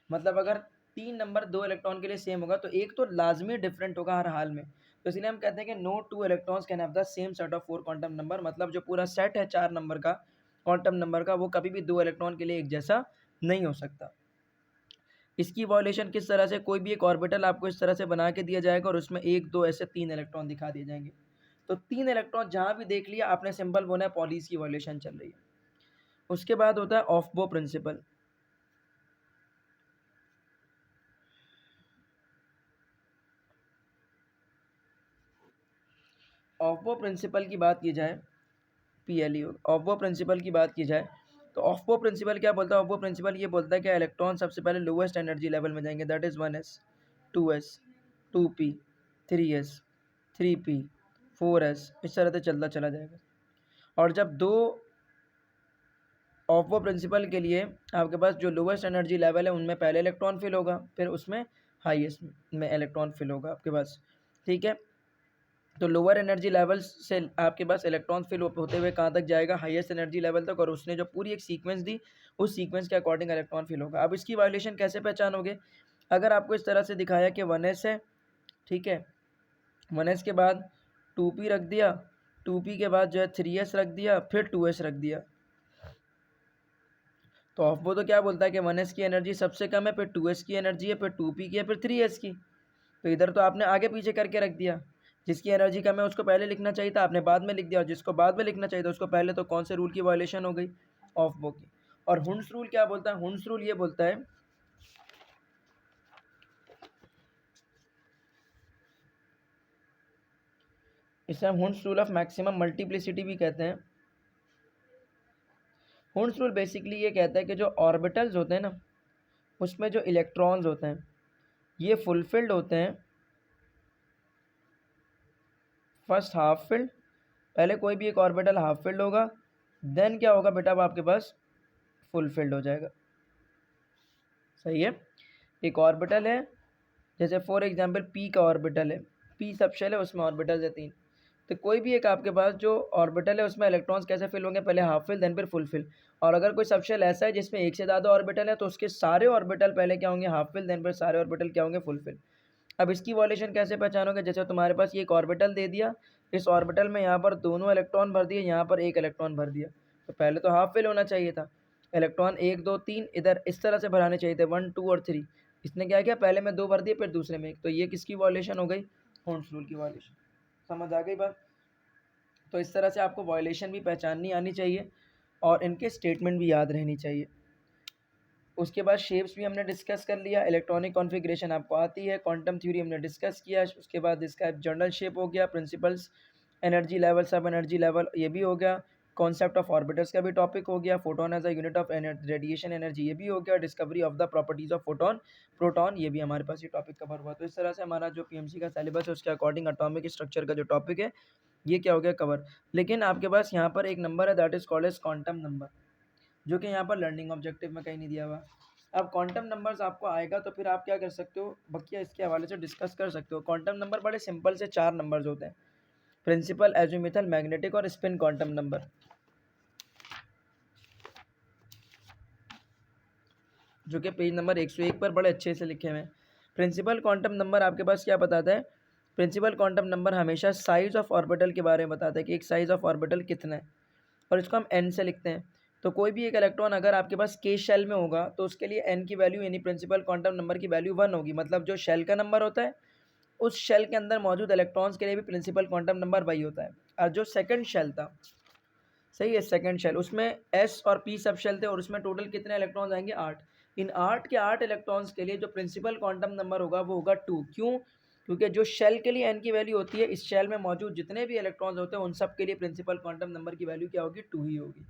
मतलब अगर 3 नंबर 2 इलेक्ट्रॉन के लिए सेम होगा तो एक तो लाजमी डिफरेंट होगा हर हाल में। तो इसलिए हम कहते हैं कि no two electrons can have the same set of 4 quantum number, मतलब जो पूरा सेट है 4 नंबर का क्वांटम नंबर का, वो कभी भी 2 इलेक्ट्रॉन के लिए एक जैसा नहीं हो सकता। इसकी वॉल्यूशन किस तरह से, कोई भी एक ऑर्बिटल आपको इस तरह से बना के दिया जाएगा और उसमें 1 2 ऐसे 3 इलेक्ट्रॉन दिखा दिए जाएंगे। तो 3 इलेक्ट्रॉन जहाँ भी देख लिया आपने सिंबल बोना है पॉलीज की वॉल्यूशन चल रही है। उसके बाद होता है ऑफ बो प्रिंसिपल। ऑफ बो प्रिंसिपल की बात की जाए, PLE ऑफ बो प्रिंसिपल की बात की जाए तो ऑफ बो प्रिंसिपल क्या बोलता है? ऑफ बो प्रिंसिपल ये बोलता है कि इलेक्ट्रॉन सबसे पहले लोवेस्ट एनर्जी लेवल में जाएंगे, that is 1s 2s 2p 3s 3p 4s, इस तरह से चलता चला जाएगा। और जब दो ऑफ बो प्रिंसिपल के लिए आपके पास जो लोवेस्ट एनर्जी लेवल है उनमें पहले इलेक्ट्रॉन फिल होगा, फिर उसमें हाईएस्ट में इलेक्ट्रॉन फिल होगा आपके पास, ठीक है। तो लोअर एनर्जी लेवल से आपके पास इलेक्ट्रॉन फिल होते हुए कहाँ तक जाएगा? हाईएस्ट एनर्जी लेवल तक, और उसने जो पूरी एक सीक्वेंस दी उस सीक्वेंस के अकॉर्डिंग इलेक्ट्रॉन फिल होगा। अब इसकी वायलेशन कैसे पहचानोगे? अगर आपको इस तरह से दिखाया कि 1s है, ठीक है, 1s के बाद 2p रख दिया, 2p के बाद जो है 3s रख दिया, फिर 2s रख दिया, तो ऑफ वो तो क्या बोलता है कि 1s की एनर्जी सबसे कम है, फिर 2s की एनर्जी है, फिर 2p की है, फिर 3s की। तो इधर तो आपने आगे पीछे करके रख दिया, जिसकी एनर्जी कम है उसको पहले लिखना चाहिए था, आपने बाद में लिख दिया, और जिसको बाद में लिखना चाहिए था उसको पहले। तो कौन से रूल की वायलेशन हो गई? ऑफ बो की। और हुंड्स रूल क्या बोलता है? हुंड्स रूल ये बोलता है, इसे हम Hund's rule of maximum multiplicity भी कहते हैं। हुंड्स रूल बेसिकली ये कहता है कि जो ऑर्बिटल्स होते हैं ना, उसमें जो इलेक्ट्रॉन्स होते हैं ये फुलफिल्ड होते हैं फर्स्ट हाफ फिल्ड, पहले कोई भी एक ऑर्बिटल हाफ फिल्ड होगा, देन क्या होगा बेटा? अब आपके पास फुल फिल्ड हो जाएगा, सही है। एक ऑर्बिटल है, जैसे फॉर एग्जांपल पी का ऑर्बिटल है, पी सब शेल है, उसमें ऑर्बिटल्स है 3। तो कोई भी एक आपके पास जो ऑर्बिटल है उसमें इलेक्ट्रॉन्स कैसे फिल होंगे? पहले हाफ फिल देन फिर फुल फिल। और अगर कोई सब शेल ऐसा है जिसमें एक से ज़्यादा ऑर्बिटल है तो उसके सारे ऑर्बिटल पहले क्या होंगे? हाफ फिल, देन फिर सारे ऑर्बिटल क्या होंगे? Full fill. अब इसकी वॉल्यूशन कैसे पहचानोगे? जैसे तुम्हारे पास ये एक ऑर्बिटल दे दिया, इस ऑर्बिटल में यहाँ पर दोनों इलेक्ट्रॉन भर दिए, यहाँ पर एक इलेक्ट्रॉन भर दिया, तो पहले तो हाफ फिल होना चाहिए था, इलेक्ट्रॉन 1 2 3 इधर इस तरह से भराने चाहिए थे 1 2 और 3। इसने क्या किया? पहले में 2 भर दिए, फिर दूसरे में 1। तो ये किसकी वॉल्यूशन हो गई? हुंड्स रूल की वॉल्यूशन। समझ आ गई बात? तो इस तरह से आपको वॉल्यूशन भी पहचाननी आनी चाहिए और इनके स्टेटमेंट भी याद रहनी चाहिए। उसके बाद शेप्स भी हमने डिस्कस कर लिया, इलेक्ट्रॉनिक कॉन्फ़िगरेशन आपको आती है, क्वांटम थ्योरी हमने डिस्कस किया, उसके बाद इसका जनरल शेप हो गया, principles, energy level, sub energy level, ये भी हो गया, कॉन्सेप्ट ऑफ ऑर्बिटल्स का भी टॉपिक हो गया, photon as a unit of radiation energy ये भी हो गया, discovery of the properties of photon proton, ये भी हमारे पास ये टॉपिक कवर हुआ। तो इस तरह से हमारा जो PMC का सिलेबस है उसके अकॉर्डिंग एटॉमिक स्ट्रक्चर का जो टॉपिक है ये क्या हो गया? कवर। लेकिन आपके पास यहाँ पर एक नंबर है, that is called as quantum number, जो कि यहाँ पर लर्निंग ऑब्जेक्टिव में कहीं नहीं दिया हुआ। अब क्वांटम नंबर्स आपको आएगा तो फिर आप क्या कर सकते हो? बकिया इसके हवाले से डिस्कस कर सकते हो। क्वांटम नंबर बड़े सिंपल से 4 नंबर्स होते हैं, प्रिंसिपल, एजीमुथल, मैग्नेटिक और स्पिन क्वांटम नंबर, जो कि पेज नंबर 101 पर बड़े अच्छे से लिखे हुए हैं। प्रिंसिपल क्वांटम नंबर आपके पास क्या बताता है? प्रिंसिपल क्वांटम नंबर हमेशा साइज ऑफ ऑर्बिटल के बारे में बताता है कि एक साइज ऑफ ऑर्बिटल कितना है, और इसको हम n से लिखते हैं। तो कोई भी एक इलेक्ट्रॉन अगर आपके पास k शेल में होगा तो उसके लिए n की वैल्यू यानी प्रिंसिपल क्वांटम नंबर की वैल्यू 1 होगी, मतलब जो शेल का नंबर होता है उस शेल के अंदर मौजूद इलेक्ट्रॉन्स के लिए भी प्रिंसिपल क्वांटम नंबर वही होता है। और जो सेकंड शेल था, सही है, सेकंड शेल, उसमें s और p सब शेल थे और उसमें टोटल कितने इलेक्ट्रॉन्स आएंगे? 8। इन 8 के 8 इलेक्ट्रॉन्स के लिए जो प्रिंसिपल क्वांटम नंबर होगा वो होगा 2। क्यों? क्योंकि जो शेल के लिए n की वैल्यू होती है, इस शेल में मौजूद जितने भी इलेक्ट्रॉन्स होते हैं उन सब के लिए प्रिंसिपल क्वांटम नंबर की वैल्यू क्या होगी? 2 ही होगी।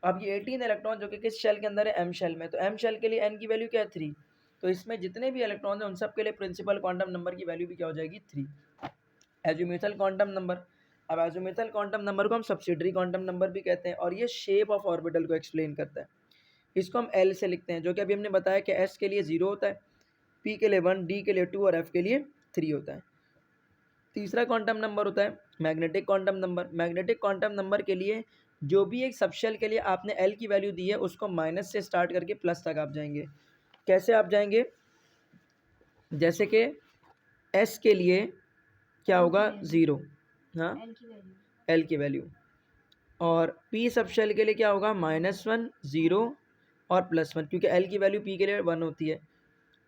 अब ये 18 इलेक्ट्रॉन जो कि किस शेल के अंदर है? m शेल में, तो m शेल के लिए n की वैल्यू क्या है? 3। तो इसमें जितने भी इलेक्ट्रॉन हैं उन सब के लिए प्रिंसिपल क्वांटम नंबर की वैल्यू भी क्या हो जाएगी? 3। एजीमुथल क्वांटम नंबर, अब एजीमुथल क्वांटम नंबर को हम सब्सिडरी क्वांटम नंबर भी कहते हैं और ये शेप ऑफ ऑर्बिटल को एक्सप्लेन करता है। इसको हम L से लिखते हैं, जो कि अभी हमने बताया कि S के लिए 0 होता है, P के लिए 1, D के लिए 2 और F के लिए 3 होता है। तीसरा क्वांटम नंबर होता है magnetic quantum number. Magnetic quantum number के लिए जो भी एक सबशेल के लिए आपने L की वैल्यू दी है उसको माइनस से स्टार्ट करके प्लस तक आप जाएंगे। कैसे आप जाएंगे? जैसे कि S के लिए क्या होगा 0, हाँ एल की वैल्यू, और पी सब शेल के लिए क्या होगा -1 0 और +1, क्योंकि एल की वैल्यू पी के लिए 1 होती है।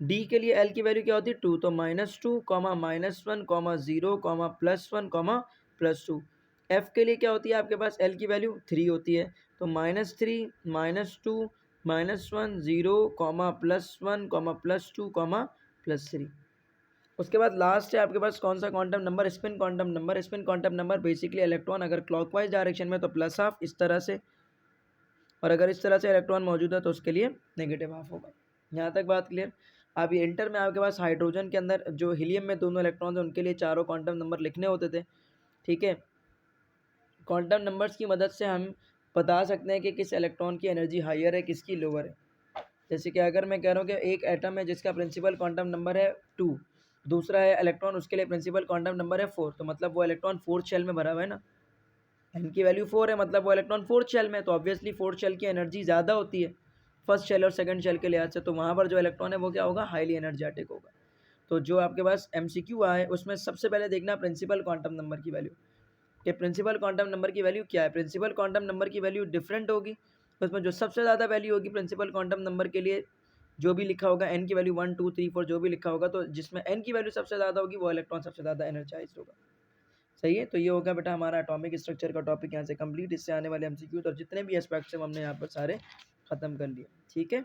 डी के लिए एल की वैल्यू क्या होती है 2, तो -2 -1 0 +1 +2। एफ के लिए क्या होती है आपके पास एल की वैल्यू 3 होती है, तो -3 -2 -1 0 +1 +2 +3। उसके बाद लास्ट है आपके पास कौन सा quantum number, spin quantum number. Spin quantum number basically electron अगर क्लॉकवाइज डायरेक्शन में तो +12 इस तरह से, और अगर इस तरह से इलेक्ट्रॉन मौजूद है तो उसके लिए -12 होगा। यहाँ तक बात क्लियर। अब ये इंटर में आपके पास हाइड्रोजन के अंदर जो हीलियम में दोनों इलेक्ट्रॉन थे उनके लिए चारों क्वांटम नंबर लिखने होते थे, ठीक है। क्वांटम नंबर्स की मदद से हम बता सकते हैं कि किस इलेक्ट्रॉन की एनर्जी हायर है, किसकी लोअर है। जैसे कि अगर मैं कह रहा हूँ कि एक एटम है जिसका प्रिंसिपल क्वांटम नंबर है 2, दूसरा है इलेक्ट्रॉन उसके लिए प्रिंसिपल क्वांटम नंबर है 4, तो मतलब वो इलेक्ट्रॉन फोर्थ शेल में भरा हुआ है ना, एन की वैल्यू 4 है मतलब वो इलेक्ट्रॉन फोर्थ शेल में, तो ऑब्वियसली फोर्थ शेल की एनर्जी ज़्यादा होती है फर्स्ट शेल और सेकंड शेल के लिहाज से, तो वहाँ पर जो इलेक्ट्रॉन है वो क्या होगा हाईली एनर्जेटिक होगा। तो जो आपके पास MCQ आए उसमें सबसे पहले देखना प्रिंसिपल क्वांटम नंबर की वैल्यू, कि प्रिंसिपल क्वांटम नंबर की वैल्यू क्या है। प्रिंसिपल क्वांटम नंबर की वैल्यू डिफरेंट होगी, उसमें जो सबसे ज़्यादा वैल्यू होगी प्रिंसिपल क्वांटम नंबर के लिए, जो भी लिखा होगा n की वैल्यू 1 2 3 4 जो भी लिखा होगा, तो जिसमें n की वैल्यू सबसे ज़्यादा होगी वो इलेक्ट्रॉन सबसे ज़्यादा एनर्जाइज होगा। सही है, तो ये होगा बेटा हमारा एटॉमिक स्ट्रक्चर का टॉपिक यहाँ से कंप्लीट। इससे आने वाले MCQ और जितने भी एस्पेक्ट्स हैं हमने यहाँ पर सारे ख़त्म कर लिए, ठीक है।